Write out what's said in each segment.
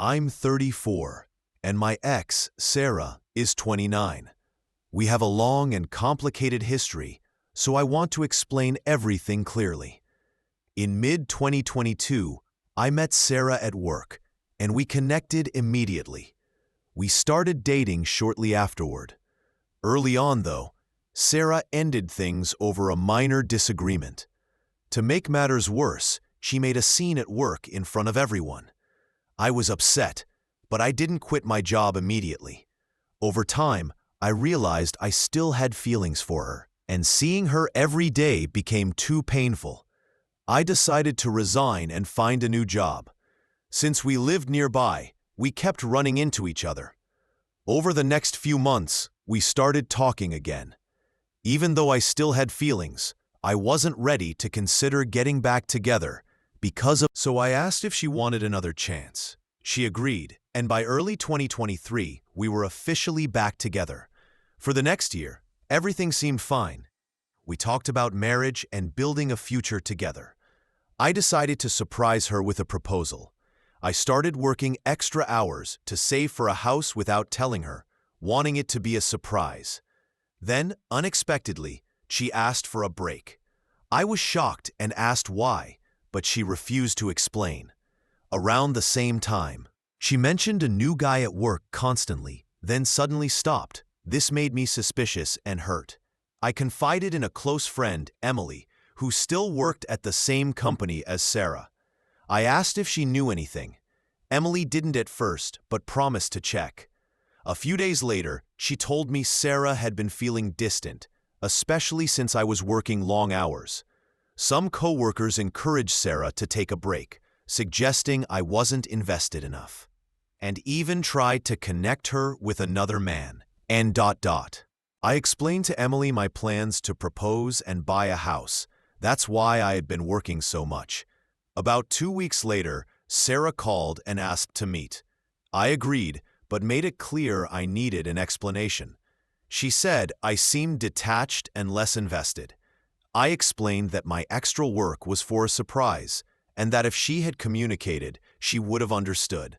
I'm 34, and my ex, Sarah, is 29. We have a long and complicated history, so I want to explain everything clearly. In mid-2022, I met Sarah at work, and we connected immediately. We started dating shortly afterward. Early on, though, Sarah ended things over a minor disagreement. To make matters worse, she made a scene at work in front of everyone. I was upset, but I didn't quit my job immediately. Over time, I realized I still had feelings for her, and seeing her every day became too painful. I decided to resign and find a new job. Since we lived nearby, we kept running into each other. Over the next few months, we started talking again. Even though I still had feelings, I wasn't ready to consider getting back together so I asked if she wanted another chance. She agreed, and by early 2023, we were officially back together. For the next year, everything seemed fine. We talked about marriage and building a future together. I decided to surprise her with a proposal. I started working extra hours to save for a house without telling her, wanting it to be a surprise. Then, unexpectedly, she asked for a break. I was shocked and asked why, but she refused to explain. Around the same time, she mentioned a new guy at work constantly, then suddenly stopped. This made me suspicious and hurt. I confided in a close friend, Emily, who still worked at the same company as Sarah. I asked if she knew anything. Emily didn't at first, but promised to check. A few days later, she told me Sarah had been feeling distant, especially since I was working long hours. Some coworkers encouraged Sarah to take a break, suggesting I wasn't invested enough, and even tried to connect her with another man. I explained to Emily my plans to propose and buy a house. That's why I had been working so much. About 2 weeks later, Sarah called and asked to meet. I agreed, but made it clear I needed an explanation. She said I seemed detached and less invested. I explained that my extra work was for a surprise, and that if she had communicated, she would have understood.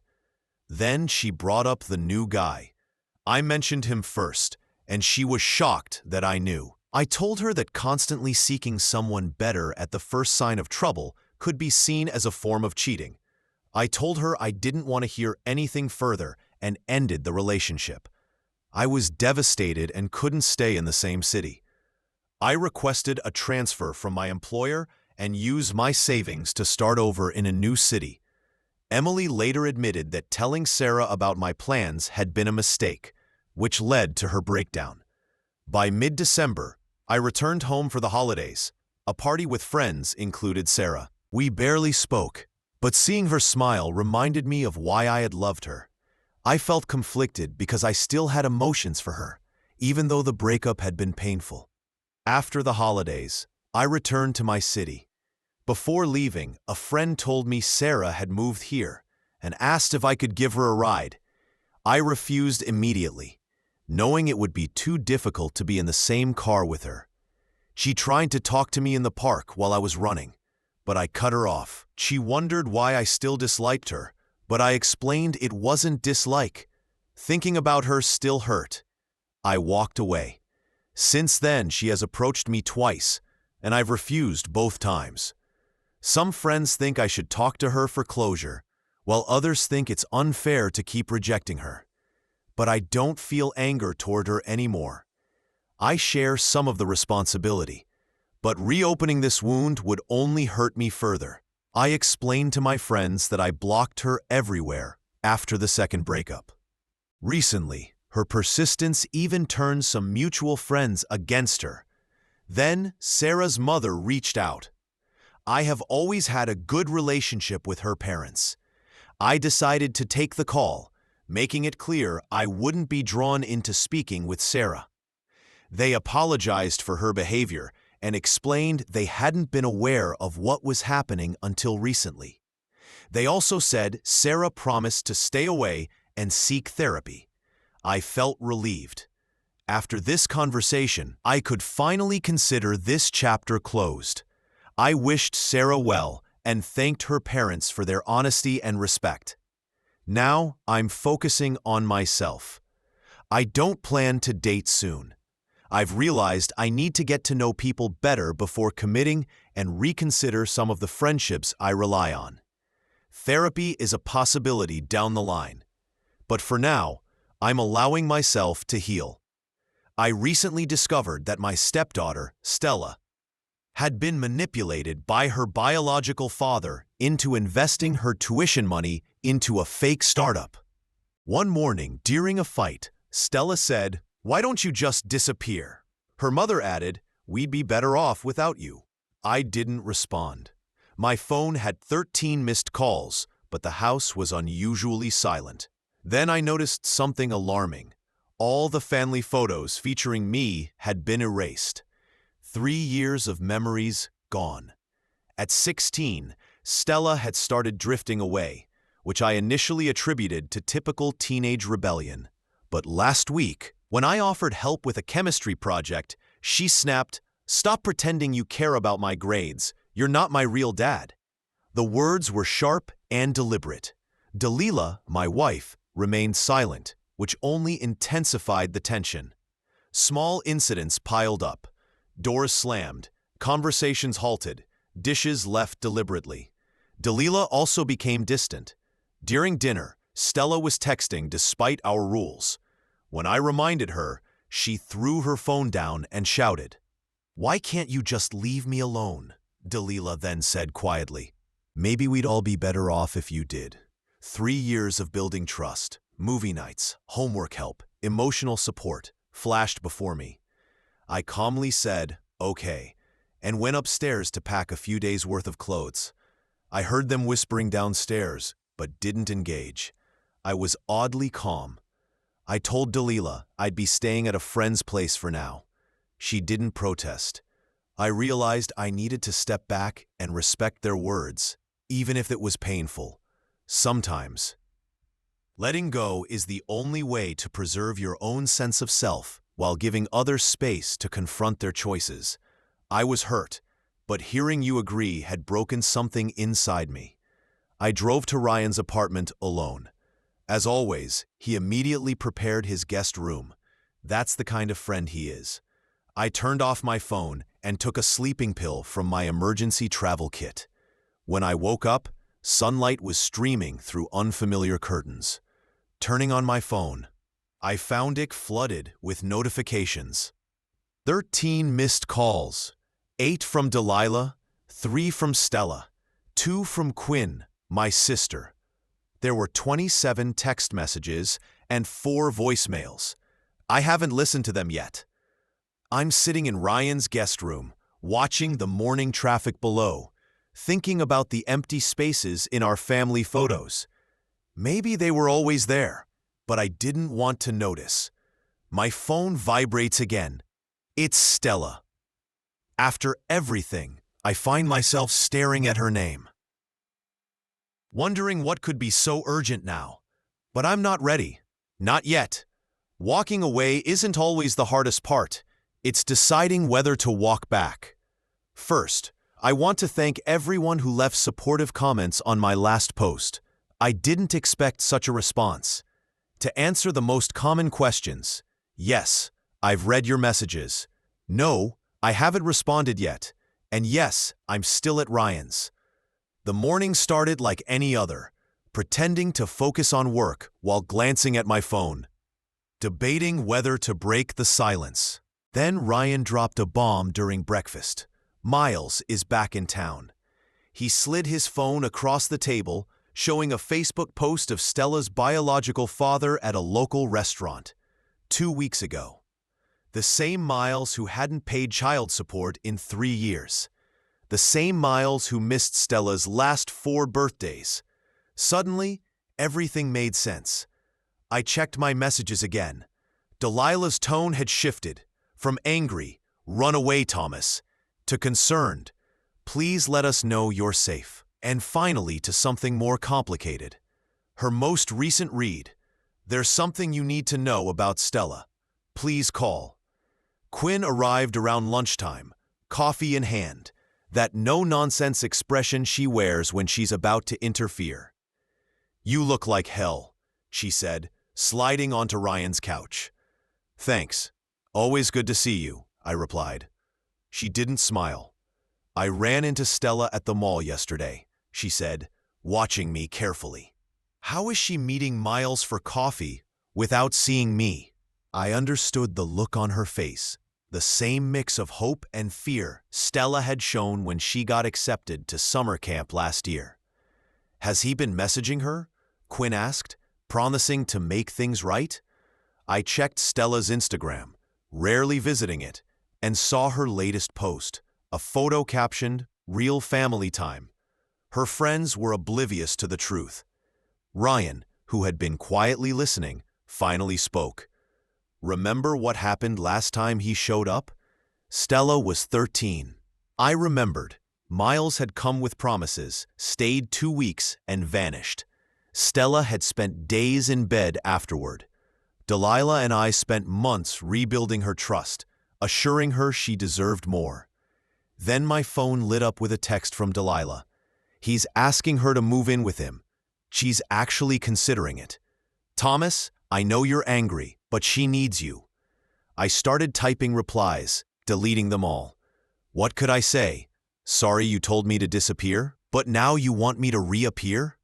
Then she brought up the new guy. I mentioned him first, and she was shocked that I knew. I told her that constantly seeking someone better at the first sign of trouble could be seen as a form of cheating. I told her I didn't want to hear anything further and ended the relationship. I was devastated and couldn't stay in the same city. I requested a transfer from my employer and used my savings to start over in a new city. Emily later admitted that telling Sarah about my plans had been a mistake, which led to her breakdown. By mid-December, I returned home for the holidays. A party with friends included Sarah. We barely spoke, but seeing her smile reminded me of why I had loved her. I felt conflicted because I still had emotions for her, even though the breakup had been painful. After the holidays, I returned to my city. Before leaving, a friend told me Sarah had moved here and asked if I could give her a ride. I refused immediately, knowing it would be too difficult to be in the same car with her. She tried to talk to me in the park while I was running, but I cut her off. She wondered why I still disliked her, but I explained it wasn't dislike. Thinking about her still hurt. I walked away. Since then, she has approached me twice, and I've refused both times. Some friends think I should talk to her for closure, while others think it's unfair to keep rejecting her. But I don't feel anger toward her anymore. I share some of the responsibility, but reopening this wound would only hurt me further. I explained to my friends that I blocked her everywhere after the second breakup. Recently, her persistence even turned some mutual friends against her. Then, Sarah's mother reached out. I have always had a good relationship with her parents. I decided to take the call, making it clear I wouldn't be drawn into speaking with Sarah. They apologized for her behavior and explained they hadn't been aware of what was happening until recently. They also said Sarah promised to stay away and seek therapy. I felt relieved. After this conversation, I could finally consider this chapter closed. I wished Sarah well and thanked her parents for their honesty and respect. Now I'm focusing on myself. I don't plan to date soon. I've realized I need to get to know people better before committing and reconsider some of the friendships I rely on. Therapy is a possibility down the line. But for now, I'm allowing myself to heal. I recently discovered that my stepdaughter, Stella, had been manipulated by her biological father into investing her tuition money into a fake startup. One morning, during a fight, Stella said, "Why don't you just disappear?" Her mother added, "We'd be better off without you." I didn't respond. My phone had 13 missed calls, but the house was unusually silent. Then I noticed something alarming. All the family photos featuring me had been erased. 3 years of memories gone. At 16, Stella had started drifting away, which I initially attributed to typical teenage rebellion. But last week, when I offered help with a chemistry project, she snapped, "Stop pretending you care about my grades. You're not my real dad." The words were sharp and deliberate. Delilah, my wife, remained silent, which only intensified the tension. Small incidents piled up. Doors slammed, conversations halted, dishes left deliberately. Delilah also became distant. During dinner, Stella was texting despite our rules. When I reminded her, she threw her phone down and shouted. "Why can't you just leave me alone?" Delilah then said quietly. "Maybe we'd all be better off if you did." 3 years of building trust, movie nights, homework help, emotional support flashed before me. I calmly said, "Okay," and went upstairs to pack a few days' worth of clothes. I heard them whispering downstairs, but didn't engage. I was oddly calm. I told Delilah I'd be staying at a friend's place for now. She didn't protest. I realized I needed to step back and respect their words, even if it was painful. Sometimes, letting go is the only way to preserve your own sense of self while giving others space to confront their choices. I was hurt, but hearing you agree had broken something inside me. I drove to Ryan's apartment alone. As always, he immediately prepared his guest room. That's the kind of friend he is. I turned off my phone and took a sleeping pill from my emergency travel kit. When I woke up, sunlight was streaming through unfamiliar curtains. Turning on my phone, I found it flooded with notifications. 13 missed calls, 8 from Delilah, 3 from Stella, 2 from Quinn, my sister. There were 27 text messages and 4 voicemails. I haven't listened to them yet. I'm sitting in Ryan's guest room, watching the morning traffic below, thinking about the empty spaces in our family photos. Maybe they were always there, but I didn't want to notice. My phone vibrates again. It's Stella. After everything, I find myself staring at her name, wondering what could be so urgent now. But I'm not ready. Not yet. Walking away isn't always the hardest part. It's deciding whether to walk back. First, I want to thank everyone who left supportive comments on my last post. I didn't expect such a response. To answer the most common questions: yes, I've read your messages. No, I haven't responded yet. And yes, I'm still at Ryan's. The morning started like any other, pretending to focus on work while glancing at my phone, debating whether to break the silence. Then Ryan dropped a bomb during breakfast. Miles is back in town. He slid his phone across the table, showing a Facebook post of Stella's biological father at a local restaurant 2 weeks ago. The same Miles who hadn't paid child support in 3 years. The same Miles who missed Stella's last 4 birthdays. Suddenly, everything made sense. I checked my messages again. Delilah's tone had shifted from angry, "Run away, Thomas," to concerned, "Please let us know you're safe." And finally to something more complicated. Her most recent read: "There's something you need to know about Stella. Please call." Quinn arrived around lunchtime, coffee in hand, that no-nonsense expression she wears when she's about to interfere. "You look like hell," she said, sliding onto Ryan's couch. "Thanks. Always good to see you," I replied. She didn't smile. "I ran into Stella at the mall yesterday," she said, watching me carefully. How is she meeting Miles for coffee without seeing me? I understood the look on her face, the same mix of hope and fear Stella had shown when she got accepted to summer camp last year. "Has he been messaging her?" Quinn asked, promising to make things right. I checked Stella's Instagram, rarely visiting it, and saw her latest post, a photo captioned, "Real family time." Her friends were oblivious to the truth. Ryan, who had been quietly listening, finally spoke. "Remember what happened last time he showed up? Stella was 13. I remembered. Miles had come with promises, stayed 2 weeks, and vanished. Stella had spent days in bed afterward. Delilah and I spent months rebuilding her trust, assuring her she deserved more. Then my phone lit up with a text from Delilah. He's asking her to move in with him. She's actually considering it. "Thomas, I know you're angry, but she needs you." I started typing replies, deleting them all. What could I say? "Sorry you told me to disappear, but now you want me to reappear?"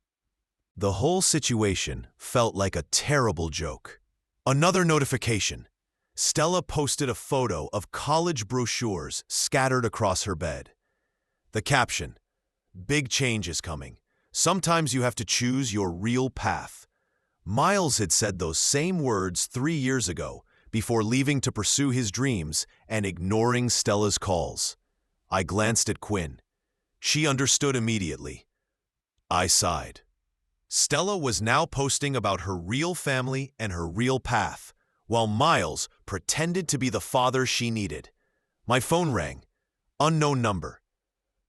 The whole situation felt like a terrible joke. Another notification. Stella posted a photo of college brochures scattered across her bed. The caption, "Big change is coming. Sometimes you have to choose your real path." Miles had said those same words 3 years ago, before leaving to pursue his dreams and ignoring Stella's calls. I glanced at Quinn. She understood immediately. I sighed. Stella was now posting about her real family and her real path, while Miles pretended to be the father she needed. My phone rang. Unknown number.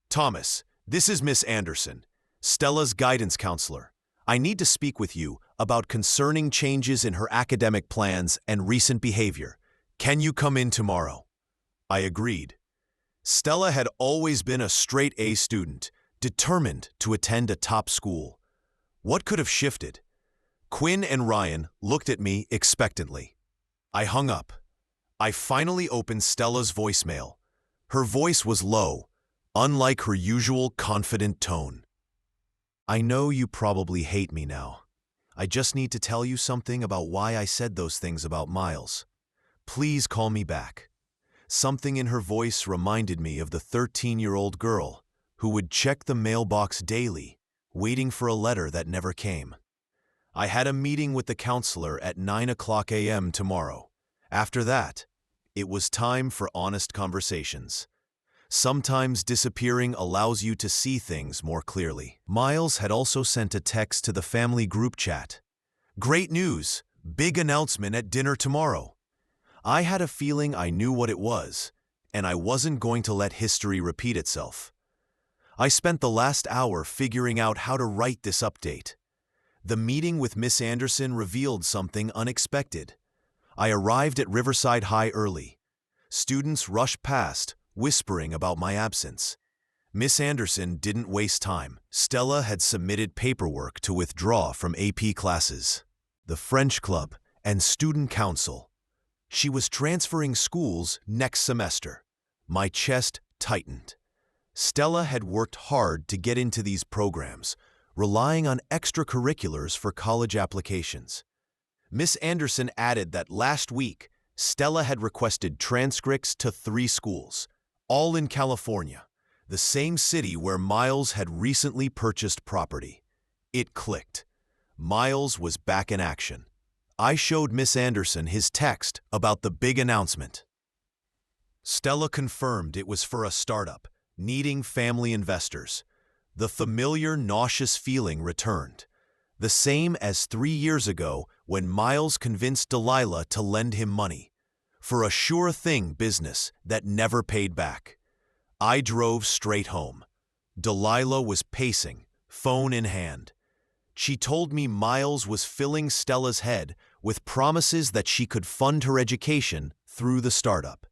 "Thomas, this is Miss Anderson, Stella's guidance counselor. I need to speak with you about concerning changes in her academic plans and recent behavior. Can you come in tomorrow?" I agreed. Stella had always been a straight A student, determined to attend a top school. What could have shifted? Quinn and Ryan looked at me expectantly. I hung up. I finally opened Stella's voicemail. Her voice was low, unlike her usual confident tone. "I know you probably hate me now. I just need to tell you something about why I said those things about Miles. Please call me back." Something in her voice reminded me of the 13-year-old girl who would check the mailbox daily, waiting for a letter that never came. I had a meeting with the counselor at 9 a.m. tomorrow. After that, it was time for honest conversations. Sometimes disappearing allows you to see things more clearly. Miles had also sent a text to the family group chat. "Great news! Big announcement at dinner tomorrow." I had a feeling I knew what it was, and I wasn't going to let history repeat itself. I spent the last hour figuring out how to write this update. The meeting with Miss Anderson revealed something unexpected. I arrived at Riverside High early. Students rushed past, whispering about my absence. Miss Anderson didn't waste time. Stella had submitted paperwork to withdraw from AP classes, the French club, and student council. She was transferring schools next semester. My chest tightened. Stella had worked hard to get into these programs, relying on extracurriculars for college applications. Miss Anderson added that last week, Stella had requested transcripts to 3 schools, all in California, the same city where Miles had recently purchased property. It clicked. Miles was back in action. I showed Miss Anderson his text about the big announcement. Stella confirmed it was for a startup, needing family investors. The familiar nauseous feeling returned, the same as 3 years ago when Miles convinced Delilah to lend him money, for a sure-thing business that never paid back. I drove straight home. Delilah was pacing, phone in hand. She told me Miles was filling Stella's head with promises that she could fund her education through the startup.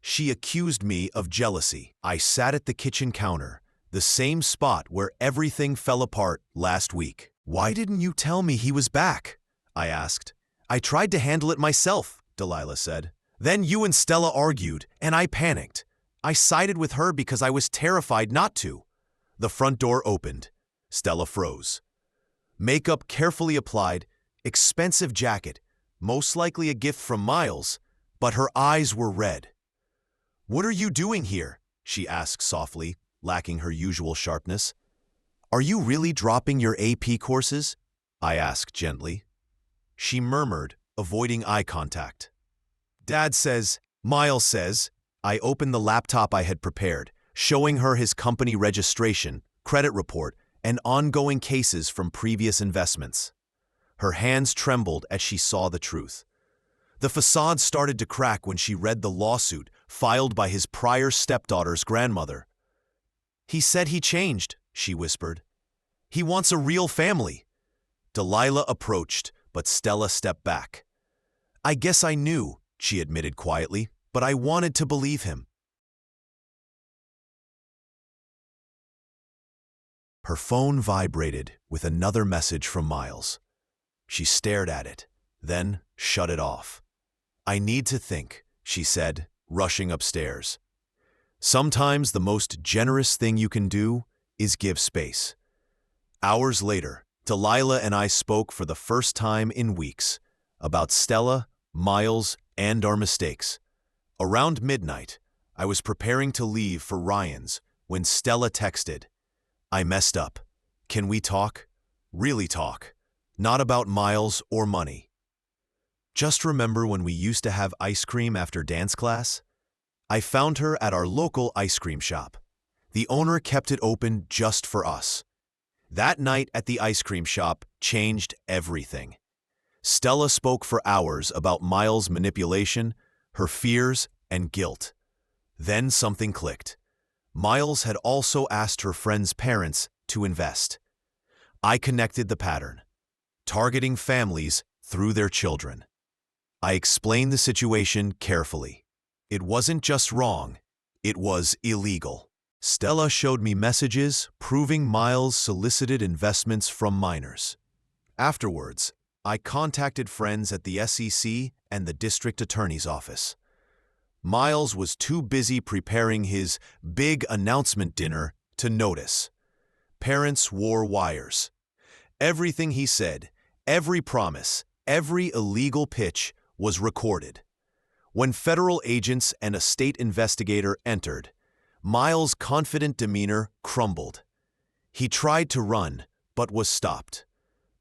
She accused me of jealousy. I sat at the kitchen counter, the same spot where everything fell apart last week. "Why didn't you tell me he was back?" I asked. "I tried to handle it myself," Delilah said. "Then you and Stella argued, and I panicked. I sided with her because I was terrified not to." The front door opened. Stella froze. Makeup carefully applied, expensive jacket, most likely a gift from Miles, but her eyes were red. "What are you doing here?" she asked softly, lacking her usual sharpness. "Are you really dropping your AP courses?" I asked gently. She murmured, avoiding eye contact. "Dad says," Miles says. I opened the laptop I had prepared, showing her his company registration, credit report, and ongoing cases from previous investments. Her hands trembled as she saw the truth. The facade started to crack when she read the lawsuit filed by his prior stepdaughter's grandmother. "He said he changed," she whispered. "He wants a real family." Delilah approached, but Stella stepped back. "I guess I knew," she admitted quietly, "but I wanted to believe him." Her phone vibrated with another message from Miles. She stared at it, then shut it off. "I need to think," she said, rushing upstairs. Sometimes the most generous thing you can do is give space. Hours later, Delilah and I spoke for the first time in weeks about Stella, Miles, and our mistakes. Around midnight, I was preparing to leave for Ryan's when Stella texted, "I messed up. Can we talk? Really talk. Not about Miles or money." "Just remember when we used to have ice cream after dance class?" I found her at our local ice cream shop. The owner kept it open just for us. That night at the ice cream shop changed everything. Stella spoke for hours about Miles' manipulation, her fears, and guilt. Then something clicked. Miles had also asked her friends' parents to invest. I connected the pattern, targeting families through their children. I explained the situation carefully. It wasn't just wrong, it was illegal. Stella showed me messages proving Miles solicited investments from minors. Afterwards, I contacted friends at the SEC and the district attorney's office. Miles was too busy preparing his big announcement dinner to notice. Parents wore wires. Everything he said, every promise, every illegal pitch was recorded. When federal agents and a state investigator entered, Miles' confident demeanor crumbled. He tried to run, but was stopped.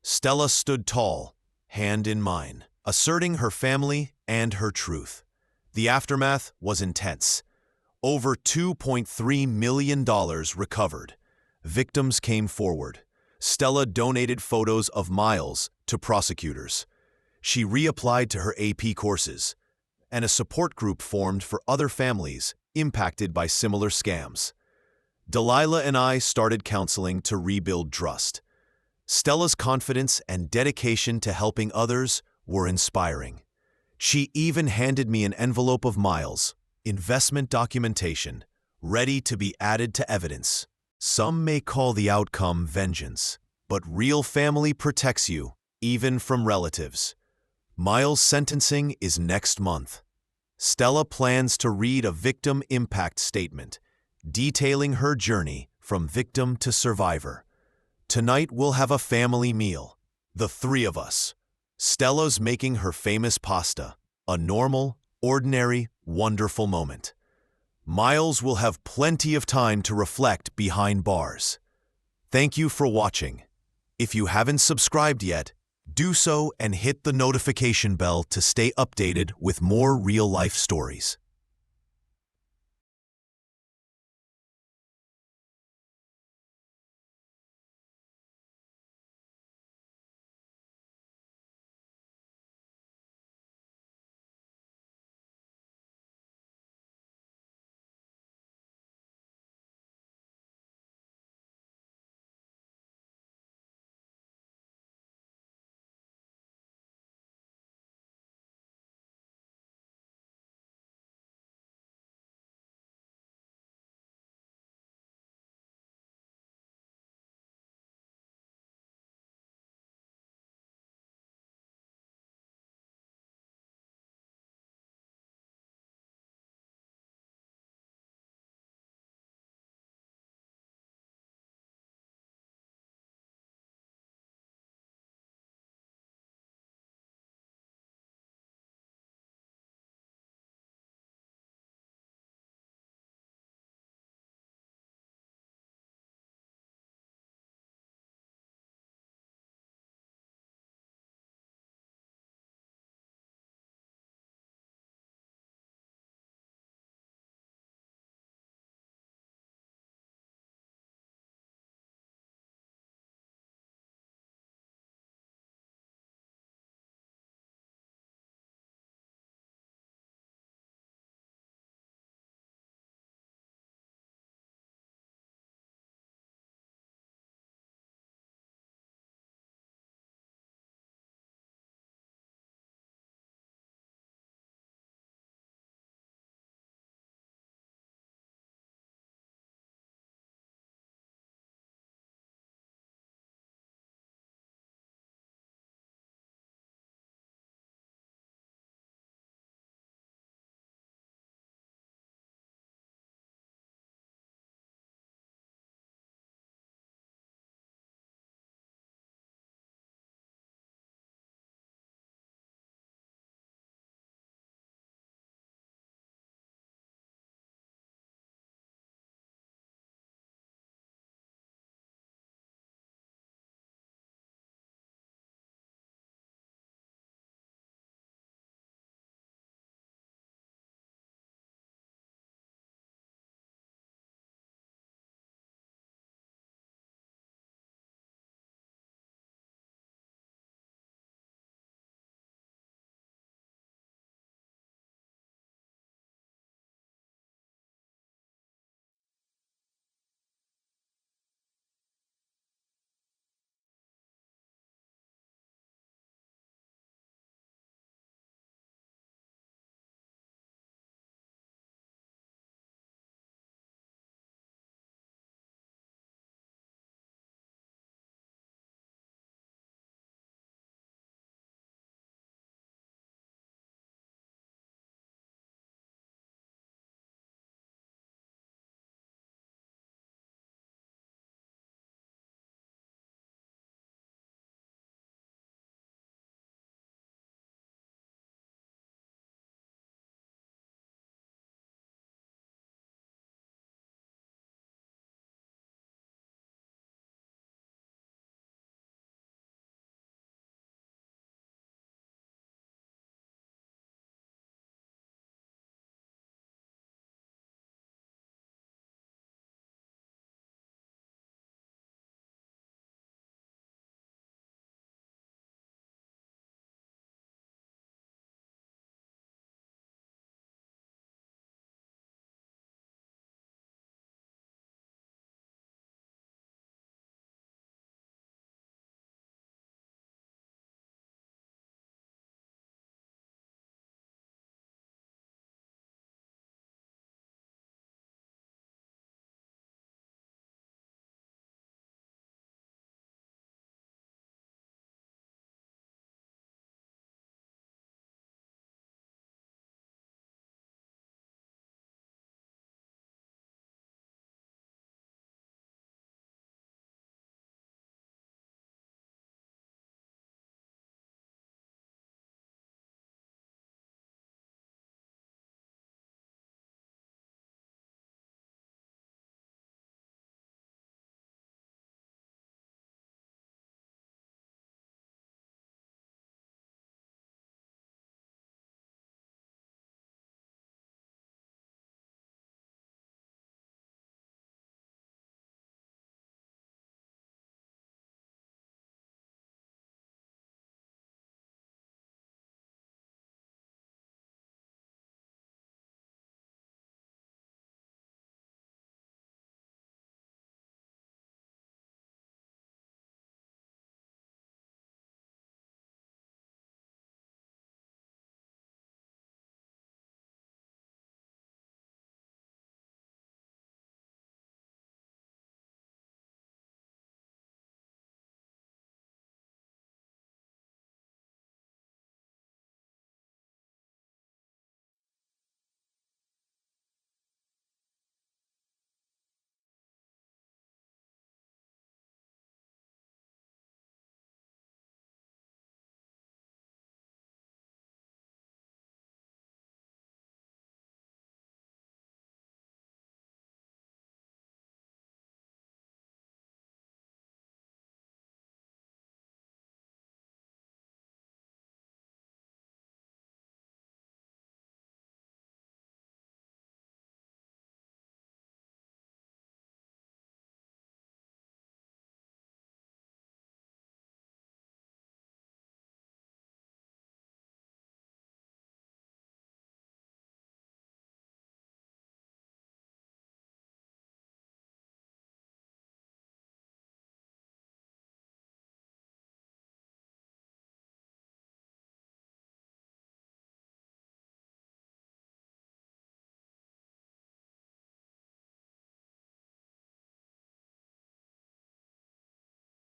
Stella stood tall, hand in mine, asserting her family and her truth. The aftermath was intense. Over $2.3 million recovered. Victims came forward. Stella donated photos of Miles to prosecutors. She reapplied to her AP courses, and a support group formed for other families impacted by similar scams. Delilah and I started counseling to rebuild trust. Stella's confidence and dedication to helping others were inspiring. She even handed me an envelope of Miles' investment documentation, ready to be added to evidence. Some may call the outcome vengeance, but real family protects you, even from relatives. Miles' sentencing is next month. Stella plans to read a victim impact statement, detailing her journey from victim to survivor. Tonight we'll have a family meal, the three of us. Stella's making her famous pasta, a normal, ordinary, wonderful moment. Miles will have plenty of time to reflect behind bars. Thank you for watching. If you haven't subscribed yet, do so and hit the notification bell to stay updated with more real-life stories.